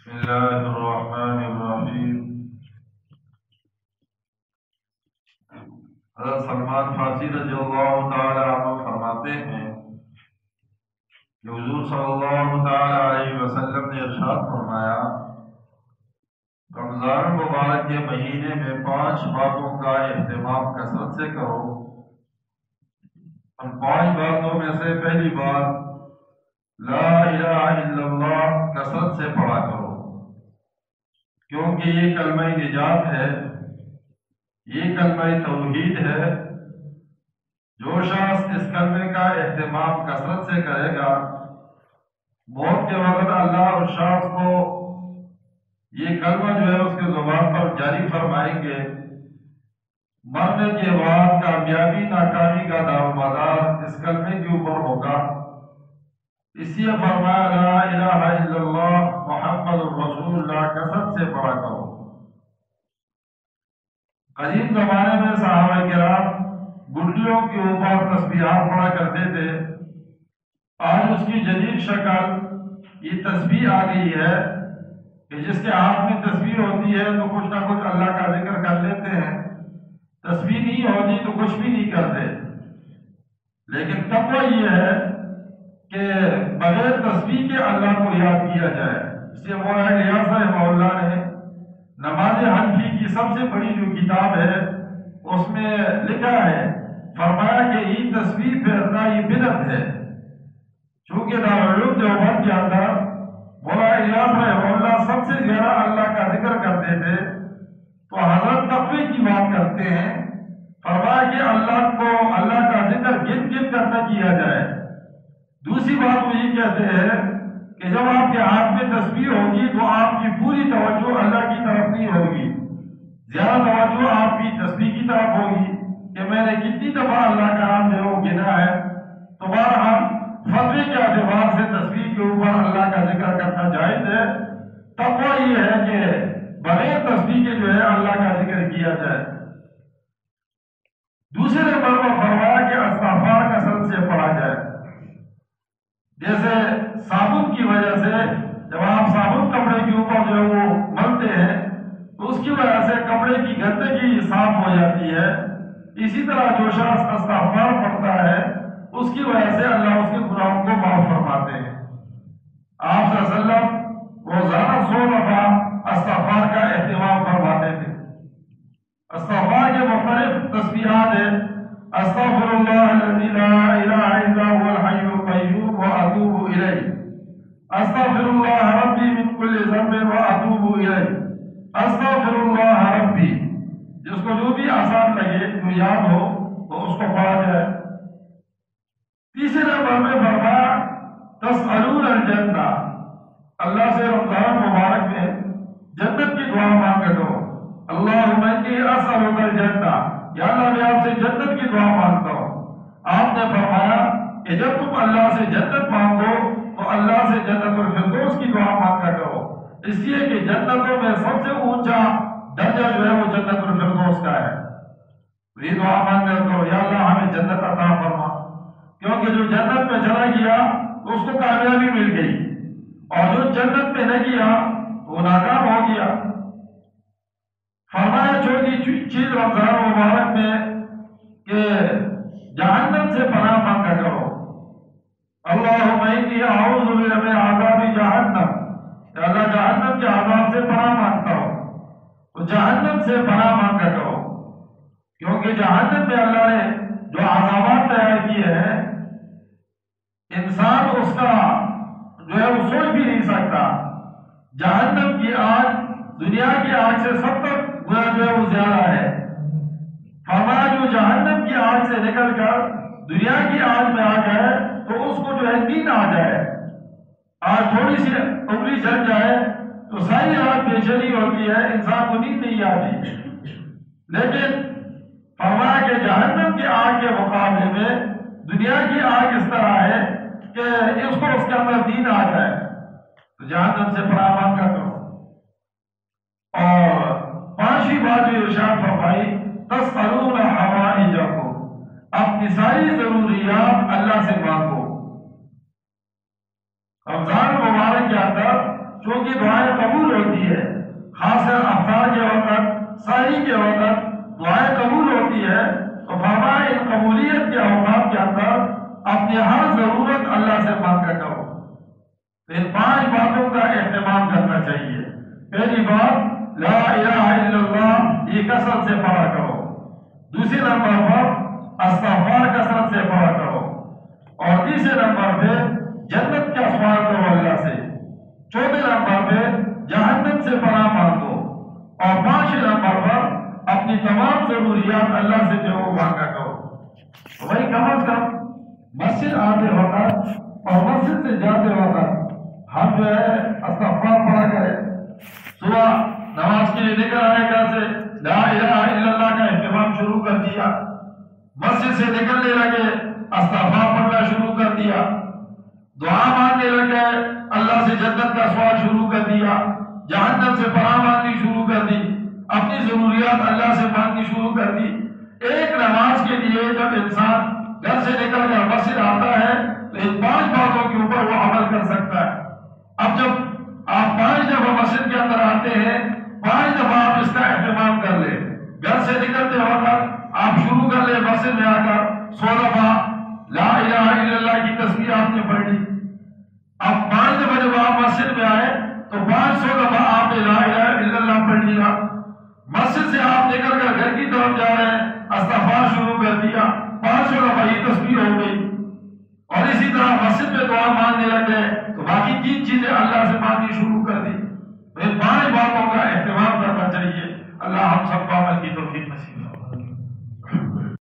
بسم اللہ الرحمن الرحیم۔ حضرت سلمان فارسی رضی اللہ تعالی عنہ فرماتے ہیں کہ حضور صلی اللہ تعالی علیہ وسلم نے ارشاد فرمایا، رمضان مبارک کے مہینے میں 5 باتوں کا اہتمام کثرت سے کرو۔ ان 5 باتوں میں سے پہلی بات لا الہ الا اللہ کثرت سے پڑھا کرو، کیونکہ یہ کلمہ نجات ہے، یہ کلمہ توحید ہے۔ جو شخص اس کلمے کا اہتمام کثرت سے کرے گا، موت کے وقت اللہ اس شخص کو یہ کلمہ جو ہے اس کے زبان پر جاری فرمائیں گے۔ مرنے کے بعد کامیابی ناکامی کا دارومدار اس کلمے کے اوپر ہوگا۔ اس لیے فرمایا لا الہ الا اللہ محمد رسول اللہ کثرت سے پڑھا کرو۔ قدیم زمانے میں صحابہ کرام گٹلیوں کے اوپر تسبیحات پڑھا کرتے تھے۔ آج اس کی جدید شکل یہ تسبیح آ گئی ہے کہ جس کے ہاتھ میں تسبیح ہوتی ہے تو کچھ نہ کچھ اللہ کا ذکر کر لیتے ہیں، تسبیح نہیں ہوتی تو کچھ بھی نہیں کرتے۔ لیکن تقویٰ یہ ہے کہ بغیر تسبیح کے اللہ کو یاد کیا جائے۔ اس لیے مولانا الیاس رحمہ اللہ نے نماز حنفی کی سب سے بڑی جو کتاب ہے اس میں لکھا ہے، فرمایا کہ یہ تسبیح پھیرنا یہ بدعت ہے۔ چونکہ دارالعلوم دیوبند کے اندر مولانا الیاس رحمہ اللہ سب سے زیادہ اللہ کا ذکر کرتے تھے، تو حضرت تقوی کی بات کرتے ہیں، فرمایا کہ اللہ کا ذکر گن گن کر نہ کیا جائے۔ دوسری بات وہ یہ کہتے ہیں کہ جب آپ کے ہاتھ میں تسبیح ہوگی تو آپ کی پوری توجہ اللہ کی طرف نہیں ہوگی، زیادہ توجہ آپ کی تسبیح کی طرف ہوگی کہ میں نے کتنی دفعہ اللہ کا نام جو گنا ہے۔ تو بہرحال فتوے کے اعتبار سے تسبیح کے اوپر اللہ کا ذکر کرنا جائز ہے۔ تقویٰ یہ ہے کہ بغیر تسبیح کے جو ہے اللہ کا ذکر کیا جائے۔ دوسرے نمبر پر فرمایا کہ استغفار کثرت سے پڑھا جائے۔ جیسے صابن کی وجہ سے جب آپ صابن کپڑے کے اوپر جو ہے وہ ملتے ہیں تو اس کی وجہ سے کپڑے کی گندگی صاف ہو جاتی ہے، اسی طرح جو شخص استغفار پڑھتا ہے اس کی وجہ سے اللہ اس کے گناہوں کو معاف فرماتے ہیں۔ آپ صلی اللہ علیہ وسلم روزانہ 100 دفعہ استغفار کا اہتمام فرماتے تھے۔ استغفار کے مختلف تسبیحات ہیں، استغفر اللہ الذی لا الہ الا هو الحی القیوم واتوب الیہ، استغفر اللہ ربی من کل ذنب واتوب الیہ، استغفر اللہ ربی۔ جس کو جو بھی آسان لگے جو یاد ہو تو اس کو پڑھا جائے۔ تیسرے نمبر میں فرمایا تسألون الجنہ، اللہ سے رمضان مبارک میں جنت کی دعا مانگے دو۔ اللہم انی اسألک الجنہ، یا اللہ میں آپ سے جنت کی دعا مانگتا ہوں۔ آپ نے فرمایا کہ جب تم اللہ سے جنت مانگو تو اللہ سے جنت الفردوس کی دعا مانگا کرو، اس لیے کہ جنتوں میں سب سے اونچا درجہ جو ہے وہ جنت الفردوس کا ہے۔ یہ دعا مانگا کرو، یا اللہ ہمیں جنت عطا فرما، کیونکہ جو جنت میں چلا گیا تو اس کو کامیابی مل گئی، اور جو جنت میں نہ گیا وہ ناکام ہو گیا۔ فرمایا چوتھی چیز رمضان مبارک میں کہ جہنم سے پناہ مانگا کرو۔ اللہم انی اعوذ بک من عذاب جہنم، کہ اللہ جہنم کے عذاب سے پناہ مانگتا ہوں، تو جہنم سے پناہ مانگا کرو، کیونکہ جہنم میں اللہ نے جو عذابات تیار کیے ہیں انسان اس کا جو ہے وہ سوچ بھی نہیں سکتا۔ جہنم کی آگ دنیا کی آگ سے 70 گنا جو ہے وہ زیادہ ہے۔ فرمایا جو جہنم کی آگ سے نکل کر دنیا کی آگ میں آ جائے تو اس کو جو ہے نیند آ جائے، آج تھوڑی سی انگلی جل جائے تو ساری رات بے چینی ہوتی ہے، انسان کو نیند نہیں آتی۔ لیکن فرمایا کہ جہنم کی آگ کے مقابلے میں دنیا کی آگ اس طرح ہے کہ اس کو اس کے اندر نیند آ جائے، تو جہنم سے پناہ مانگا کرو۔ اور 5ویں بات جو ارشاد فرمائی تسألون حوائجکم، اپنی ساری ضروریات اللہ سے مانگو۔ رمضان مبارک کے اندر چونکہ دعائیں قبول ہوتی ہے، خاص کر افطار کے وقت، سحری کے وقت دعائیں قبول ہوتی ہے، تو فرمایا ان قبولیت کے اوقات کے اندر اپنی ہر ضرورت اللہ سے مانگا کرو۔ ان 5 باتوں کا اہتمام کرنا چاہیے۔ پہلی بات لا الہ الا اللہ، یہ کثرت سے پڑھا کرو۔ دوسرے نمبر پر استغفار کثرت سے پڑھا کرو، اور تیسرے نمبر پہ جنت کا سوال کرو اللہ سے، چوتھے نمبر پہ جہنم سے پناہ مانگو، اور 5ویں نمبر پر اپنی تمام ضروریات اللہ سے جو وہ مانگا کرو۔ وہی کم از کم مسجد آتے وقت اور مسجد سے جاتے وقت ہم جو ہے استغفار پڑھا کرے۔ صبح نماز کے لیے نکل آئے گھر سے، لا الہ الا اللہ کا اہتمام شروع کر دیا، مسجد سے نکلنے لگے استغفار پڑھنا شروع کر دیا، دعا مانگنے لگے، اللہ سے جنت کا سوال شروع کر دیا، جہنم سے پناہ مانگنی شروع کر دی، اپنی ضروریات اللہ سے مانگنی شروع کر دی۔ ایک نماز کے لیے جب انسان گھر سے نکل کر مسجد آتا ہے تو ان 5 باتوں کے اوپر وہ عمل کر سکتا ہے۔ اب جب آپ 5 دفعہ مسجد کے اندر آتے ہیں، 5 دفعہ آپ اس کا اہتمام کر لیں۔ گھر سے نکلتے وقت آپ شروع کر لیں مسجد میں آ کر 100 دفعہ لا الہ الا اللہ کی تسبیح آپ نے پڑھ لی۔ اب 5 دفعہ جب آپ مسجد میں آئے تو 500 دفعہ آپ نے لا الہ الا اللہ پڑھ لیا۔ مسجد سے آپ نکل کر گھر کی طرف جا رہے ہیں، استغفار شروع کر دیا، 500 دفعہ یہ تسبیح ہو گئی، اور اسی طرح مسجد میں دعا مانگنے لگے تو باقی 3 چیزیں اللہ سے مانگنی شروع کر دی۔ ان 5 باتوں کا اہتمام کرنا چاہیے۔ اللہ ہم سب کو عمل کی توفیق نصیب ہو۔